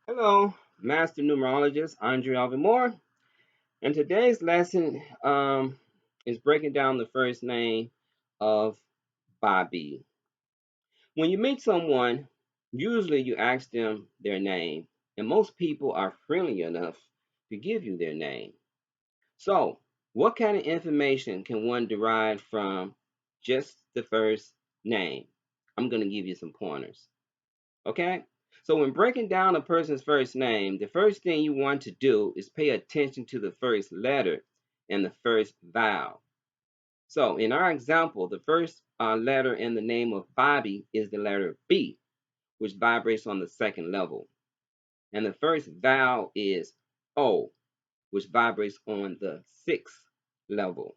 Hello, Master Numerologist Andre Alvin Moore, and today's lesson is breaking down the first name of Bobby. When you meet someone, usually you ask them their name, and most people are friendly enough to give you their name. So, what kind of information can one derive from just the first name? I'm going to give you some pointers. Okay? So when breaking down a person's first name, the first thing you want to do is pay attention to the first letter and the first vowel. So in our example, the first letter in the name of Bobby is the letter B, which vibrates on the second level. And the first vowel is O, which vibrates on the sixth level.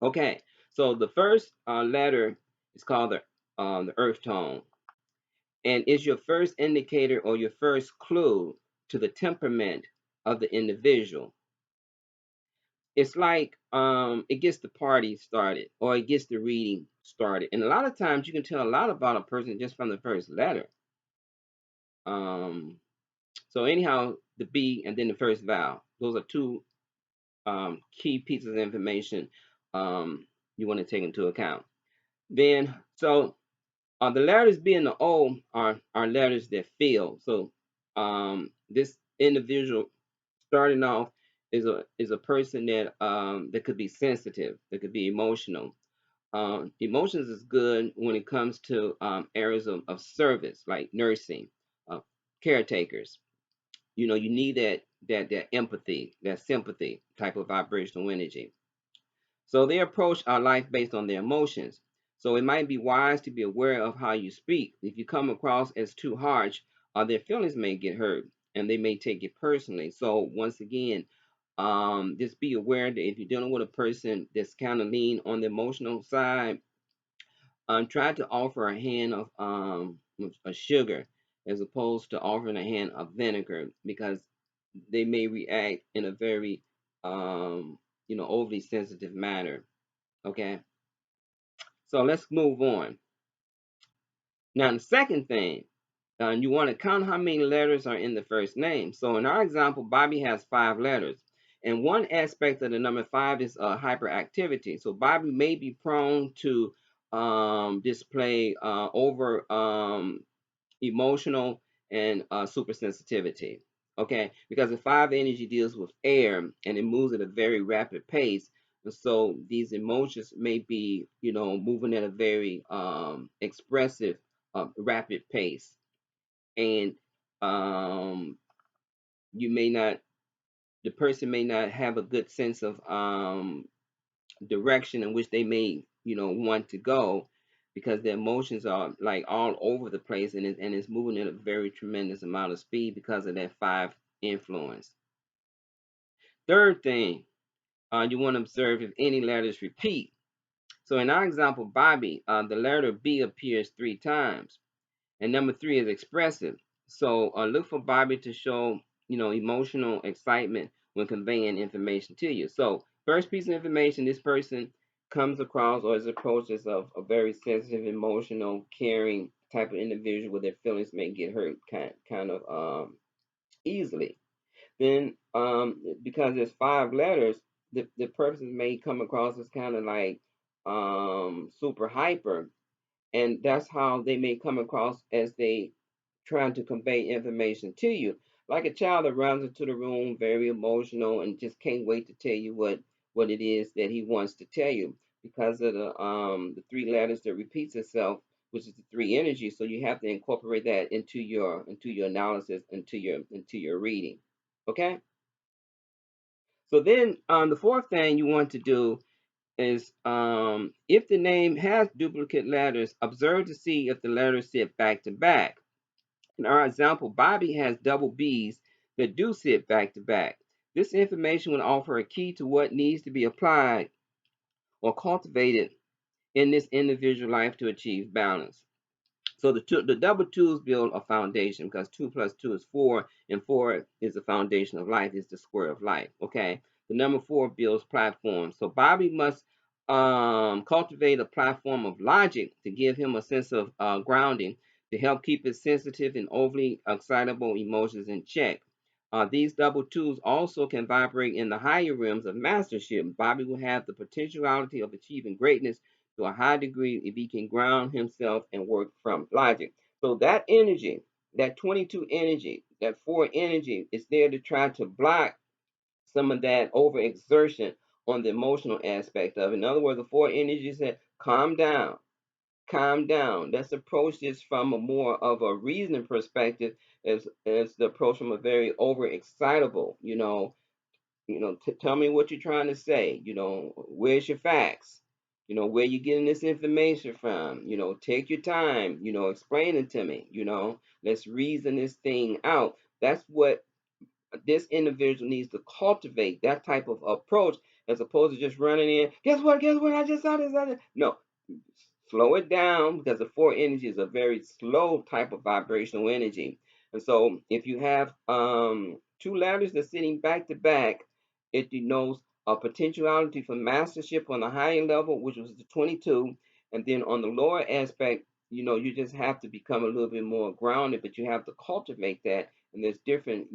Okay, so the first letter is called the earth tone, and is your first indicator or your first clue to the temperament of the individual. It's like it gets the party started or it gets the reading started. And a lot of times you can tell a lot about a person just from the first letter. Um, so anyhow, the B and then the first vowel. Those are two key pieces of information you want to take into account. Then the letters B and the O are letters that feel. So this individual starting off is a person that could be sensitive, that could be emotional. Emotions is good when it comes to areas of service like nursing, uh, caretakers. You know, you need that empathy, that sympathy type of vibrational energy. So they approach our life based on their emotions. So it might be wise to be aware of how you speak. If you come across as too harsh, their feelings may get hurt and they may take it personally. So once again, just be aware that if you're dealing with a person that's kind of lean on the emotional side, try to offer a hand of a sugar as opposed to offering a hand of vinegar because they may react in a very overly sensitive manner. Okay, so let's move on. Now, the second thing, you want to count how many letters are in the first name. So, in our example, Bobby has 5 letters. And one aspect of the number 5 is hyperactivity. So, Bobby may be prone to display over emotional and super sensitivity. Okay, because the 5 energy deals with air and it moves at a very rapid pace. And so these emotions may be, moving at a very expressive, rapid pace. And um, you may not, the person may not have a good sense of direction in which they may want to go because their emotions are like all over the place and it's moving at a very tremendous amount of speed because of that 5 influence. Third thing, you want to observe if any letters repeat. So in our example, Bobby, the letter B appears 3 times, and number 3 is expressive. So look for Bobby to show emotional excitement when conveying information to you. So first piece of information, this person comes across or is approached as a very sensitive, emotional, caring type of individual where their feelings may get hurt kind of easily. Then because there's 5 letters, the person may come across as kind of like super hyper, and that's how they may come across as they trying to convey information to you, like a child that runs into the room very emotional and just can't wait to tell you what it is that he wants to tell you because of the 3 letters that repeats itself, which is the 3 energy. So you have to incorporate that into your analysis, into your reading. Okay, so then the fourth thing you want to do is if the name has duplicate letters, observe to see if the letters sit back to back. In our example, Bobby has double B's that do sit back to back. This information will offer a key to what needs to be applied or cultivated in this individual life to achieve balance. So the double twos build a foundation because 2 plus 2 is 4, and 4 is the foundation of life, is the square of life. Okay. The number 4 builds platforms. So Bobby must cultivate a platform of logic to give him a sense of grounding. to help keep its sensitive and overly excitable emotions in check. These double twos also can vibrate in the higher realms of mastership. Bobby will have the potentiality of achieving greatness to a high degree if he can ground himself and work from logic. So that energy, that 22 energy, that 4 energy is there to try to block some of that overexertion on the emotional aspect of it. In other words, the 4 energies said, calm down, calm down. Let's approach this from a more of a reasoning perspective as the approach from a very overexcitable, tell me what you're trying to say. Where's your facts? Where you getting this information from? Take your time. Explain it to me. Let's reason this thing out. That's what this individual needs to cultivate, that type of approach, as opposed to just running in. Guess what? Guess what? I just saw this. No, slow it down, because the 4 energy is a very slow type of vibrational energy. And so if you have 2 letters that's sitting back to back, it denotes a potentiality for mastership on the higher level, which was the 22. And then on the lower aspect, you just have to become a little bit more grounded, but you have to cultivate that. And there's different,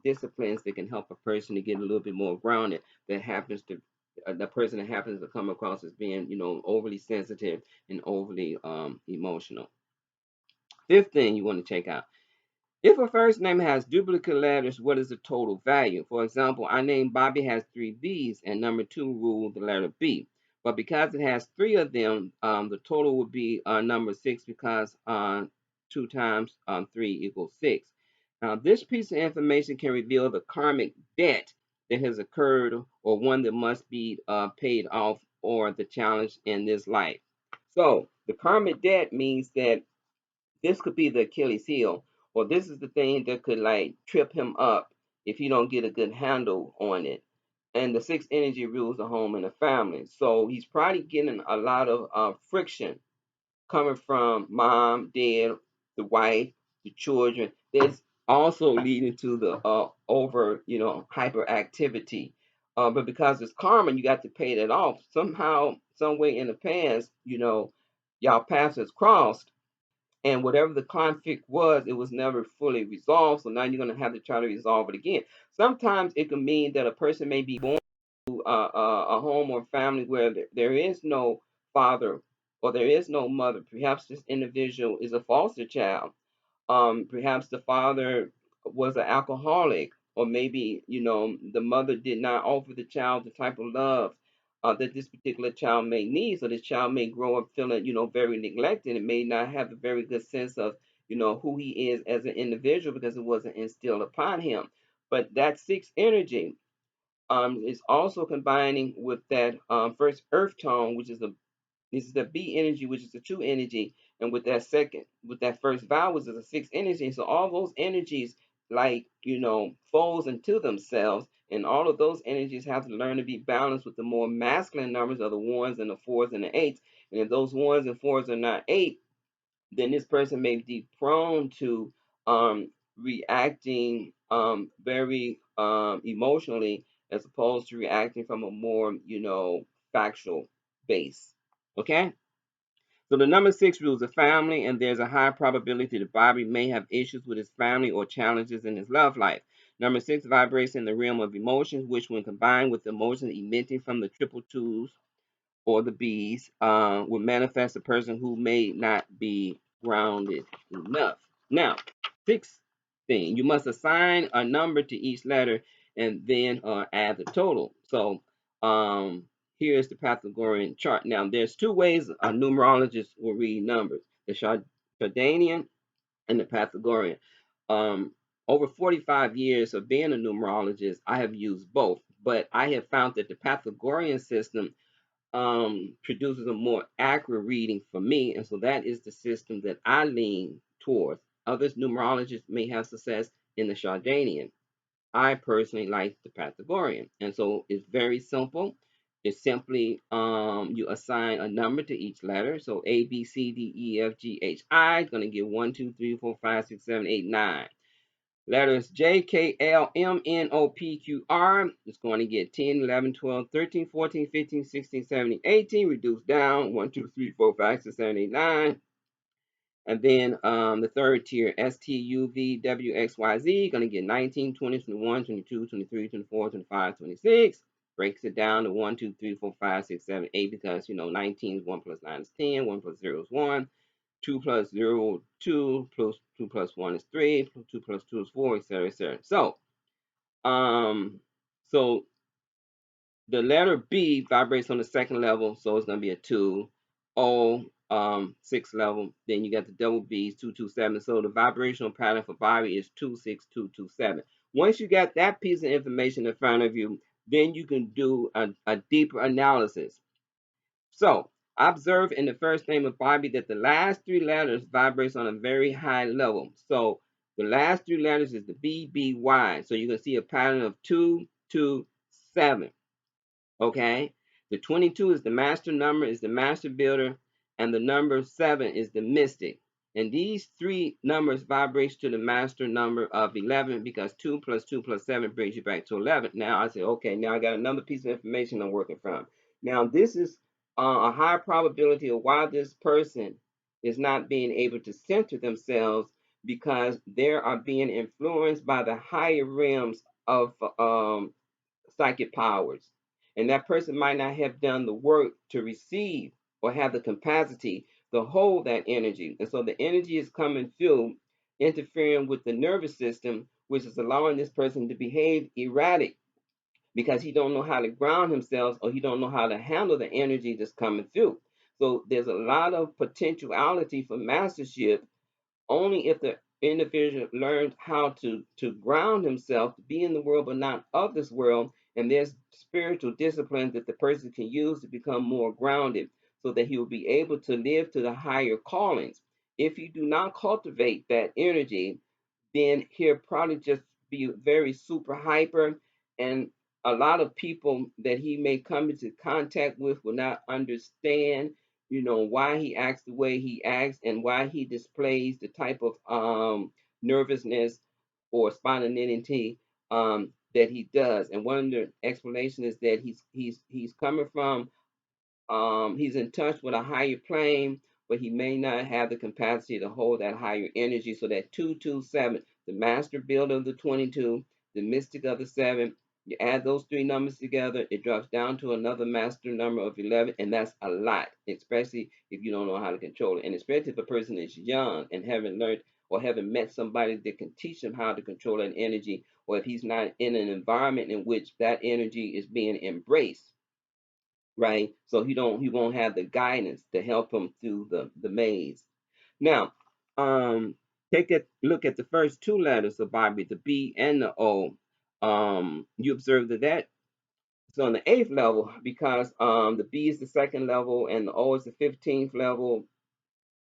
disciplines that can help a person to get a little bit more grounded. That happens to the person that happens to come across as being, overly sensitive and overly emotional. Fifth thing you want to check out: if a first name has duplicate letters, what is the total value? For example, our name Bobby has 3 B's, and number 2 ruled the letter B. But because it has 3 of them, the total would be number 6, because 2 times 3 equals 6. Now, this piece of information can reveal the karmic debt that has occurred, or one that must be paid off, or the challenge in this life. So, the karmic debt means that this could be the Achilles heel, or this is the thing that could like trip him up if he don't get a good handle on it. And the 6 energy rules the home and the family. So he's probably getting a lot of friction coming from mom, dad, the wife, the children. That's also leading to the over, hyperactivity. But because it's karma, you got to pay that off. Somehow, some way in the past, y'all paths has crossed, and whatever the conflict was, it was never fully resolved. So now you're going to have to try to resolve it again. Sometimes it can mean that a person may be born to a home or family where there is no father or there is no mother. Perhaps this individual is a foster child. Perhaps the father was an alcoholic, or maybe the mother did not offer the child the type of love that this particular child may need. So this child may grow up feeling very neglected, and may not have a very good sense of who he is as an individual, because it wasn't instilled upon him. But that 6 energy is also combining with that first earth tone, which is this is the B energy, which is the 2 energy, and with that first vowel, which is a 6 energy. So all those energies, like folds into themselves, and all of those energies have to learn to be balanced with the more masculine numbers of the 1s and the 4s and the 8s. And if those 1s and 4s are not 8, then this person may be prone to reacting very emotionally, as opposed to reacting from a more factual base. Okay. So the number 6 rules the family, and there's a high probability that Bobby may have issues with his family or challenges in his love life. Number 6 vibrates in the realm of emotions, which, when combined with the emotions emitting from the triple twos or the B's, will manifest a person who may not be grounded enough. Now, 6th thing, you must assign a number to each letter and then add the total. So here's the Pythagorean chart. Now, there's 2 ways a numerologist will read numbers: the Chardanian and the Pythagorean. Um, Over 45 years of being a numerologist, I have used both, but I have found that the Pythagorean system produces a more accurate reading for me, and so that is the system that I lean towards. Other numerologists may have success in the Chardanian. I personally like the Pythagorean, and so it's very simple. It's simply you assign a number to each letter. So A, B, C, D, E, F, G, H, I is going to give 1, 2, 3, 4, 5, 6, 7, 8, 9. Letters J, K, L, M, N, O, P, Q, R is going to get 10, 11, 12, 13, 14, 15, 16, 17, 18. Reduce down 1, 2, 3, 4, 5, 6, 7, 8, 9. And then the third tier, STUVWXYZ, going to get 19, 20, 21, 22, 23, 24, 25, 26. Breaks it down to 1, 2, 3, 4, 5, 6, 7, 8 because, 19 is 1 plus 9 is 10, 1 plus 0 is 1, 2 plus 0 2, plus 2 plus 1 is 3, 2 plus 2 is 4, etc., etc. Um, so the letter B vibrates on the second level, so it's going to be a 2. O, sixth level. Then you got the double B's, 227. So the vibrational pattern for Bobby is 26227. Once you got that piece of information in front of you, then you can do a deeper analysis. So observe in the first name of Bobby that the last three letters vibrates on a very high level. So the last three letters is the B, B, Y. So you can see a pattern of 227. Okay, the 22 is the master number, is the master builder, and the number 7 is the mystic. And these three numbers vibrates to the master number of 11 because 2 plus 2 plus 7 brings you back to 11. Now I say, okay, now I got another piece of information I'm working from. Now this is a high probability of why this person is not being able to center themselves because they are being influenced by the higher realms of psychic powers. And that person might not have done the work to receive or have the capacity to hold that energy. And so the energy is coming through, interfering with the nervous system, which is allowing this person to behave erratic because he don't know how to ground himself or he don't know how to handle the energy that's coming through. So there's a lot of potentiality for mastership only if the individual learns how to ground himself, to be in the world but not of this world, and there's spiritual discipline that the person can use to become more grounded so that he will be able to live to the higher callings. If you do not cultivate that energy, then he'll probably just be very super hyper, and a lot of people that he may come into contact with will not understand why he acts the way he acts and why he displays the type of nervousness or spontaneity that he does. And one of the explanations is that he's coming from he's in touch with a higher plane, but he may not have the capacity to hold that higher energy. So that 227, the master builder of the 22, the mystic of the 7, you add those three numbers together, it drops down to another master number of 11, and that's a lot, especially if you don't know how to control it. And especially if a person is young and haven't learned or haven't met somebody that can teach them how to control that energy, or if he's not in an environment in which that energy is being embraced, right? So he won't have the guidance to help him through the maze. Now, take a look at the first two letters of Bobby, the B and the O. You observe that it's on the eighth level because the B is the second level and the O is the 15th level,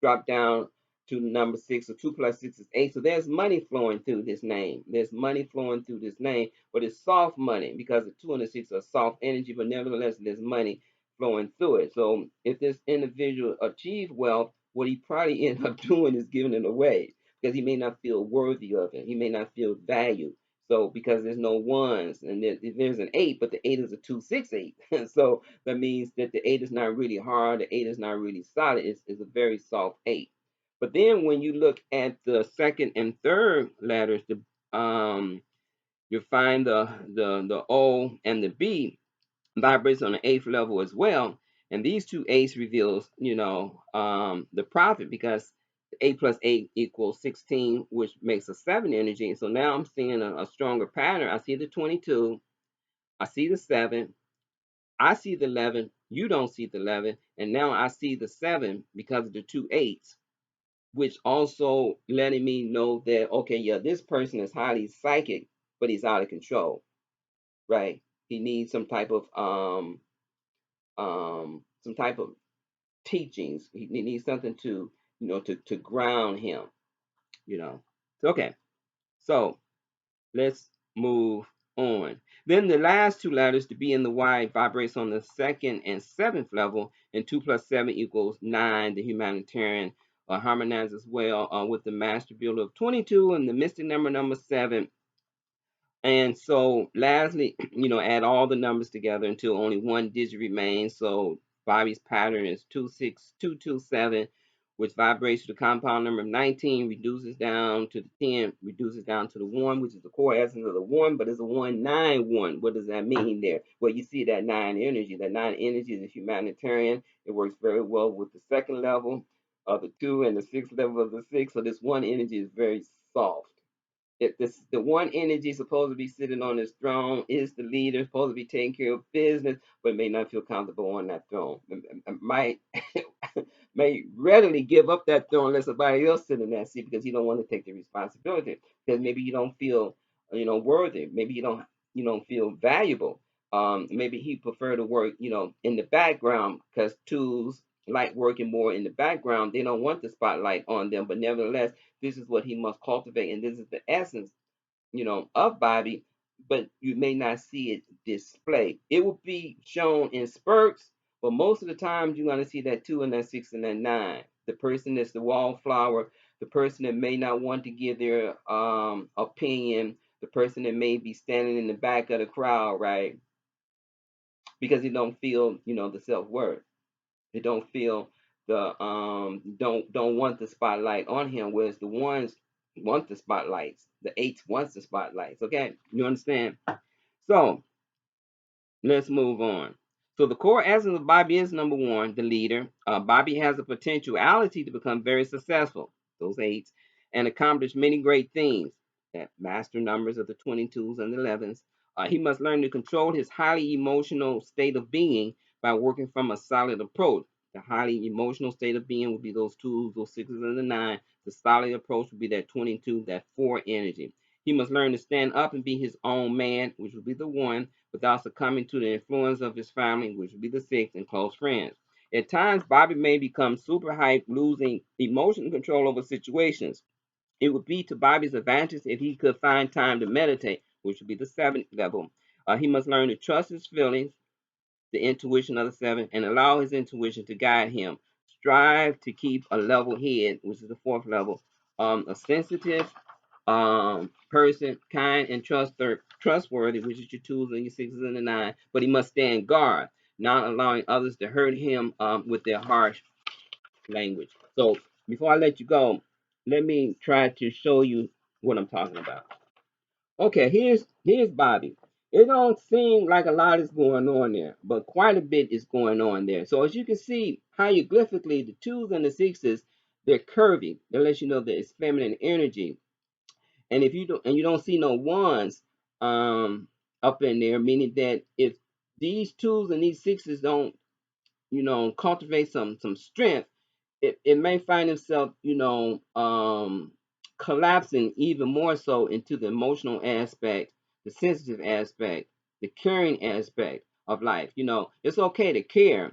drop down to number 6. So 2 plus 6 is 8. So there's money flowing through this name. There's money flowing through this name, but it's soft money because the 2 and the 6 are soft energy, but nevertheless, there's money flowing through it. So if this individual achieved wealth, what he probably end up doing is giving it away because he may not feel worthy of it. He may not feel valued. So because there's no ones and there's an 8, but the 8 is a 268. So that means that the 8 is not really hard. The 8 is not really solid. It's a very soft 8. But then when you look at the second and third letters, you find the O and the B vibrates on the eighth level as well. And these two eights reveals, the profit because 8 plus 8 equals 16, which makes a 7 energy. And so now I'm seeing a stronger pattern. I see the 22, I see the 7, I see the 11, you don't see the 11, and now I see the 7 because of the two eights, which also letting me know that, okay, yeah, this person is highly psychic, but he's out of control, right? He needs some type of teachings. He needs something to, to ground him, So, okay, so let's move on. Then the last two letters, the B and the Y, vibrates on the second and seventh level, and 2 plus 7 equals 9. The humanitarian harmonizes as well with the master builder of 22 and the mystic number 7. And so lastly, add all the numbers together until only one digit remains. So Bobby's pattern is 26227, which vibrates to the compound number of 19, reduces down to the 10, reduces down to the 1, which is the core essence of the 1, but it's a 191. What does that mean there? Well, you see that 9 energy. That 9 energy is humanitarian. It works very well with the second level of the 2 and the 6th level of the 6. So this 1 energy is very soft. If this the one energy supposed to be sitting on this throne is the leader, supposed to be taking care of business, but may not feel comfortable on that throne. Might may readily give up that throne, let somebody else sit in that seat because you don't want to take the responsibility. Because maybe you don't feel, worthy. Maybe you don't feel valuable. Maybe he prefer to work, in the background because tools like working more in the background. They don't want the spotlight on them, but nevertheless, this is what he must cultivate, and this is the essence, of Bobby, but you may not see it displayed. It will be shown in spurts, but most of the times you're going to see that 2 and that 6 and that 9. The person that's the wallflower, the person that may not want to give their opinion, the person that may be standing in the back of the crowd, right? Because they don't feel, the self worth. They don't feel the don't want the spotlight on him, whereas the ones want the spotlights. The eights wants the spotlights. Okay, you understand? So let's move on. So the core essence of Bobby is number one, the leader. Bobby has a potentiality to become very successful, those eights, and accomplish many great things. That master numbers of the 22s and the 11s. He must learn to control his highly emotional state of being by working from a solid approach. The highly emotional state of being would be those twos, those sixes, and the nine. The solid approach would be that 22, that four energy. He must learn to stand up and be his own man, which would be the one, without succumbing to the influence of his family, which would be the six, and close friends. At times, Bobby may become super hyped, losing emotional control over situations. It would be to Bobby's advantage if he could find time to meditate, which would be the seventh level. He must learn to trust his feelings, the intuition of the seven, and allow his intuition to guide him. Strive to keep a level head, which is the fourth level. A sensitive person, kind and trustworthy, which is your twos and your sixes and the nine, but he must stand guard, not allowing others to hurt him with their harsh language. So before I let you go, let me try to show you what I'm talking about. Okay, here's Bobby. It don't seem like a lot is going on there, but quite a bit is going on there. So as you can see, hieroglyphically, the twos and the sixes, they're curvy. That lets you know that it's feminine energy. And if you don't see no ones up in there, meaning that if these twos and these sixes don't, cultivate some strength, it may find itself, collapsing even more so into the emotional aspect, the sensitive aspect, the caring aspect of life. It's okay to care,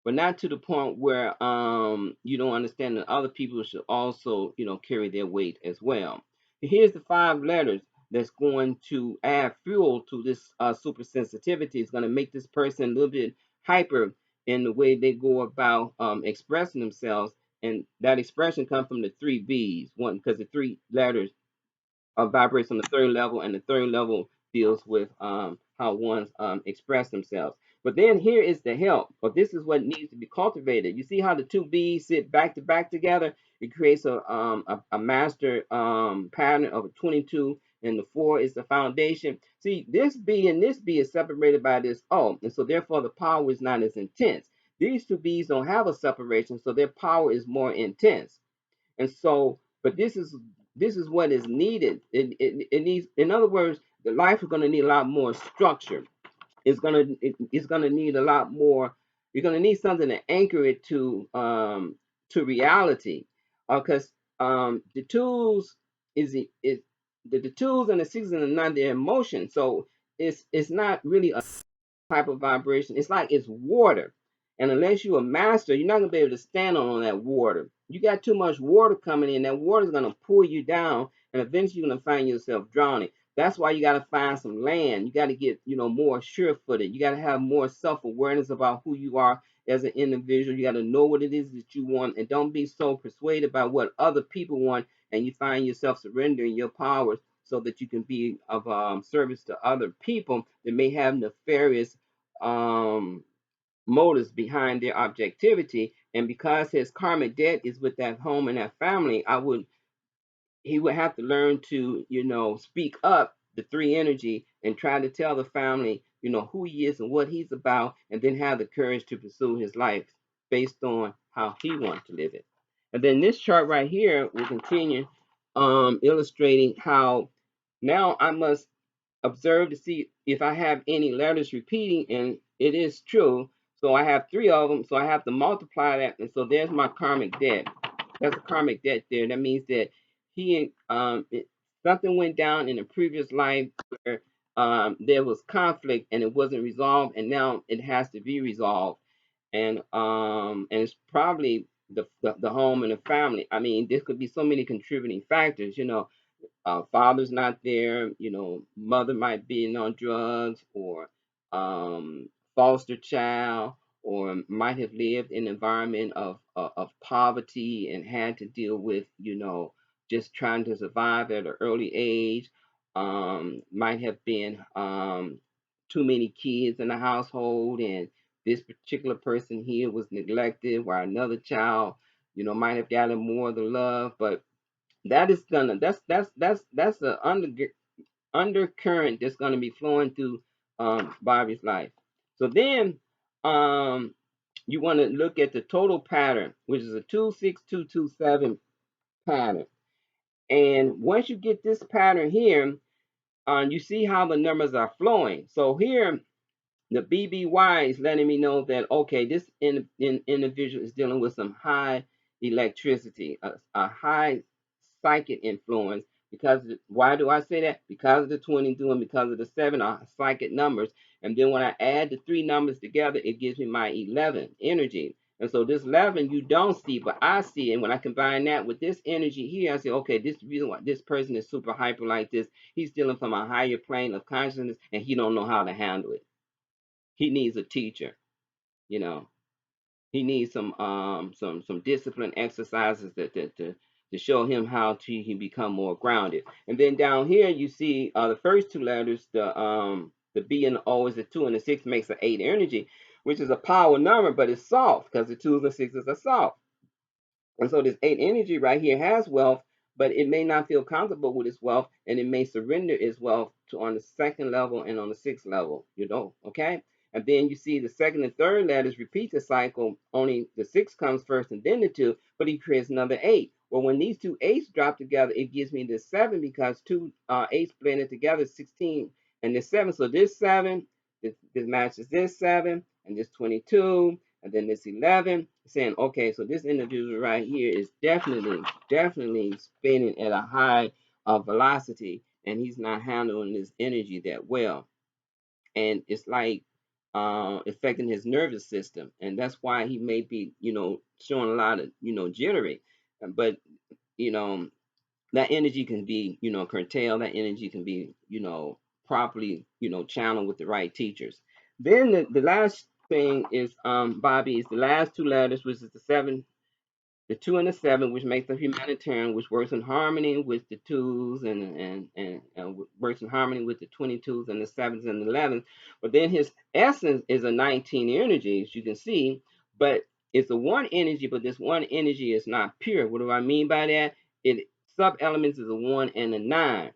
but not to the point where you don't understand that other people should also, carry their weight as well. Here's the five letters that's going to add fuel to this super sensitivity. It's going to make this person a little bit hyper in the way they go about expressing themselves, and that expression comes from the three B's. One, because the three letters vibrates on the third level, and the third level deals with how ones express themselves. But then here is the help, but this is what needs to be cultivated. You see how the two B's sit back to back together? It creates a master pattern of a 22, and the 4 is the foundation. See, this B and this B is separated by this O, and so therefore the power is not as intense. These two B's don't have a separation, so their power is more intense. And so, but this is what is needed. It needs, in other words, the life is going to need a lot more structure. It's gonna need a lot more. You're gonna need something to anchor it to reality, because the tools is the tools and the sixes and the nine, they're emotion. So it's not really a type of vibration. It's like it's water. And unless you're a master, you're not gonna be able to stand on that water. You got too much water coming in, that water's gonna pull you down, and eventually you're gonna find yourself drowning. That's why you gotta find some land. You gotta get, more sure-footed. You gotta have more self-awareness about who you are as an individual. You gotta know what it is that you want, and don't be so persuaded by what other people want, and you find yourself surrendering your powers so that you can be of service to other people that may have nefarious um, motives behind their objectivity, And because his karmic debt is with that home and that family, he would have to learn to, speak up the three energy and try to tell the family, who he is and what he's about, and then have the courage to pursue his life based on how he wants to live it. And then this chart right here will continue illustrating how now I must observe to see if I have any letters repeating, and it is true. So I have three of them, so I have to multiply that, and so there's my karmic debt. That's a karmic debt there. That means that something went down in a previous life where there was conflict and it wasn't resolved, and now it has to be resolved. And it's probably the home and the family. I mean, there could be so many contributing factors. Father's not there, mother might be on drugs, or foster child, or might have lived in an environment of poverty and had to deal with, just trying to survive at an early age. Might have been too many kids in the household, and this particular person here was neglected, while another child, might have gotten more of the love. But that is gonna that's the undercurrent that's gonna be flowing through Bobby's life. So then um you want to look at the total pattern, which is a 26227 pattern. And once you get this pattern here, you see how the numbers are flowing. So here the BBY is letting me know that, okay, this individual is dealing with some high electricity, a high psychic influence. Why do I say that? Because of the 22 and because of the 7 are psychic numbers. And then when I add the three numbers together, it gives me my 11 energy. And so this 11 you don't see, but I see. And when I combine that with this energy here, I say, okay, this is the reason why this person is super hyper like this. He's dealing from a higher plane of consciousness, and he don't know how to handle it. He needs a teacher. You know, he needs some discipline exercises to show him how to he become more grounded. And then down here you see the first two letters, the B and the O is a 2, and the 6 makes an 8 energy, which is a power number, but it's soft because the 2s and 6s are soft. And so this 8 energy right here has wealth, but it may not feel comfortable with its wealth, and it may surrender its wealth to on the second level and on the sixth level, okay? And then you see the second and third letters repeat the cycle, only the 6 comes first and then the 2, but he creates another 8. Well, when these two 8s drop together, it gives me this 7 because two 8s blended together is 16 and this 7. So this 7, this matches this 7, and this 22, and then this 11, saying, okay, so this individual right here is definitely spinning at a high velocity, and he's not handling his energy that well. And it's like affecting his nervous system. And that's why he may be, showing a lot of, jittery. But, you know, that energy can be, curtailed. That energy can be, properly, channeled with the right teachers. Then the last thing is Bobby is the last two letters, which is the 7, the 2 and the 7, which makes the humanitarian, which works in harmony with the 2s and works in harmony with the 22s and the 7s and the 11s. But then his essence is a 19 energy, as you can see, but it's a 1 energy, but this 1 energy is not pure. What do I mean by that? It sub elements is a 1 and a 9.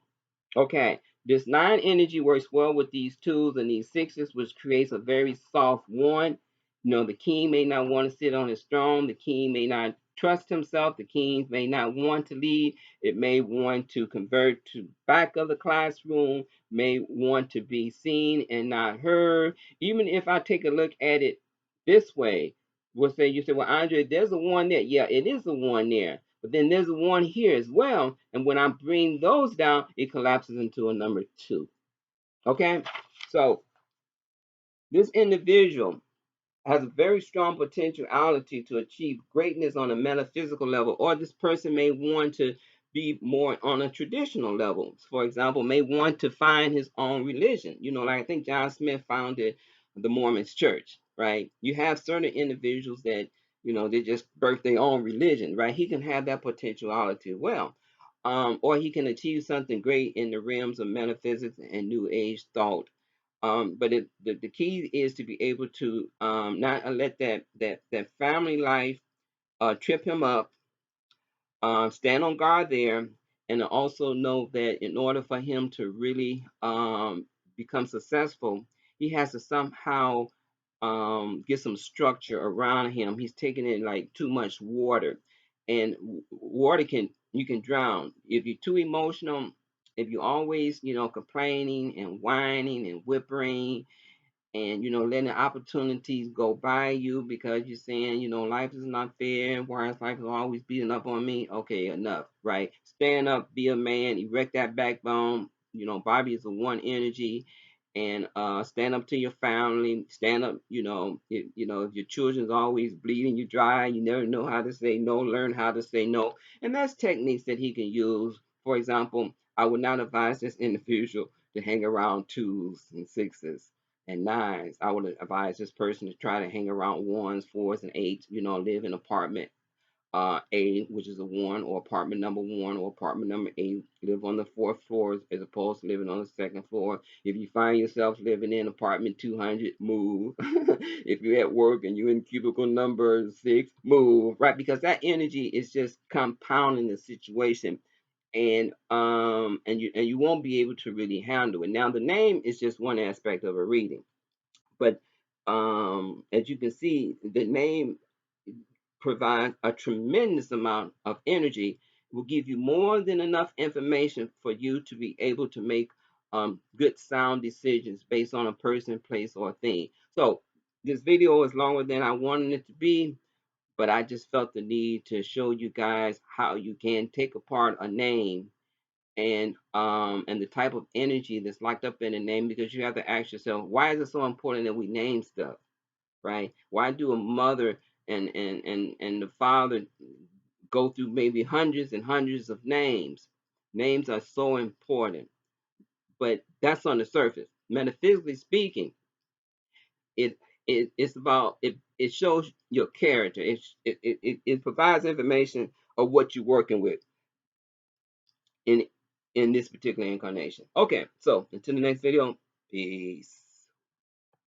Okay, this 9 energy works well with these 2s and these 6s, which creates a very soft 1. The king may not want to sit on his throne. The king may not trust himself. The king may not want to lead. It may want to convert to back of the classroom, may want to be seen and not heard. Even if I take a look at it this way, you say, well, Andre, there's a 1 there. Yeah, it is a 1 there. But then there's a 1 here as well. And when I bring those down, it collapses into a number 2. Okay? So this individual has a very strong potentiality to achieve greatness on a metaphysical level, or this person may want to be more on a traditional level. For example, may want to find his own religion. Like I think John Smith founded the Mormons church, right? You have certain individuals that, they just birth their own religion, right? He can have that potentiality as well. Or he can achieve something great in the realms of metaphysics and new age thought. But the key is to be able to not let that family life trip him up, stand on guard there, and also know that in order for him to really become successful, he has to somehow get some structure around him. He's taking in like too much water, and water can you can drown if you're too emotional. If you're always, complaining and whining and whimpering and letting opportunities go by you because you're saying life is not fair, why is life always beating up on me? Okay, enough, right? Stand up, be a man, erect that backbone. Bobby is a one energy, and stand up to your family. Stand up. If your children's always bleeding you dry, you never know how to say no. Learn how to say no, and that's techniques that he can use. For example, I would not advise this individual to hang around twos and sixes and nines. I would advise this person to try to hang around ones, fours, and eights. Live in apartment A, which is a one, or apartment number one, or apartment number eight. Live on the fourth floor as opposed to living on the second floor. If you find yourself living in apartment 200, move. If you're at work and you're in cubicle number six, move. Right, because that energy is just compounding the situation, and you won't be able to really handle it. Now, the name is just one aspect of a reading, but as you can see, the name provides a tremendous amount of energy. It will give you more than enough information for you to be able to make good sound decisions based on a person, place, or thing. So this video is longer than I wanted it to be, but I just felt the need to show you guys how you can take apart a name and the type of energy that's locked up in a name, because you have to ask yourself, why is it so important that we name stuff, right? Why do a mother and the father go through maybe hundreds and hundreds of names? Names are so important, but that's on the surface. Metaphysically speaking, it it's about it shows your character. It provides information of what you're working with in in this particular incarnation. Okay, so until the next video, peace.